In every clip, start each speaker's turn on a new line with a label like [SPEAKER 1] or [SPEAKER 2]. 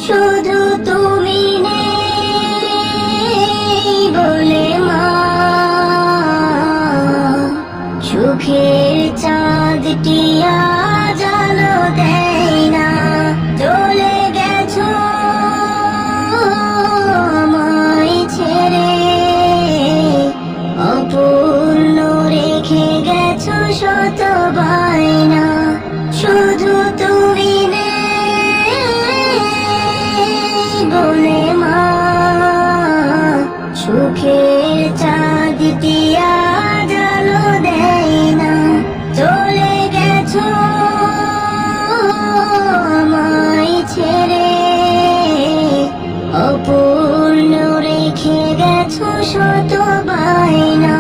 [SPEAKER 1] শুধু তুমি নেই বলে মা, সুখের চাঁদটি আজ আলো দেয় না। চলে গেছো আমায় ছেড়ে, অপূর্ণ রেখে গেছো শত বায়না। শুধু তুমি বলে মা, সুখের চাঁদটি আজ আলো দেয় না। চলে গেছো আমায় ছেড়ে, অপূর্ণ রেখে গেছো শত বায়না।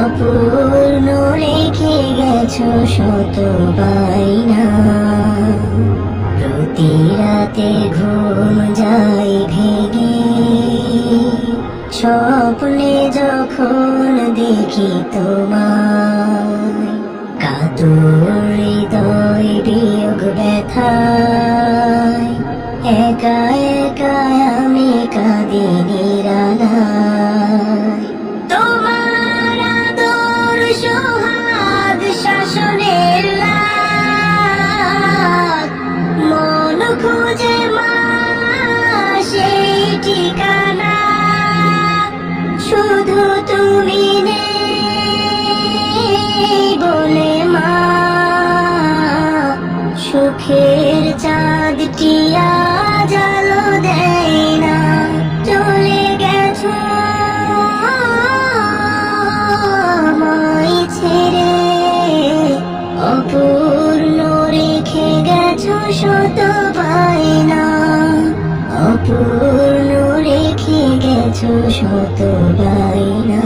[SPEAKER 1] অপূর্ণ রেখে গেছো শত বায়না। প্রতি রাতে ঘুম যায় ভেঙে, স্বপ্নে যখন দেখি তোমায়। কাতর হৃদয় বিয়োগ ব্যথায়, একা একা আমি কাঁদি নিরালায়। তোমার আদর সোহাগ শাসনের লাগ, মন খুঁজে মা সেই ঠিকানা। শুধু তুমি নেই বলে মা, সুখের চাঁদটি আজ আলো দেয় না। চলে গেছো আমায় ছেড়ে, অপূর্ণ রেখে গেছো শত বায়না। অপূর্ণ রেখে গেছো শত বায়না।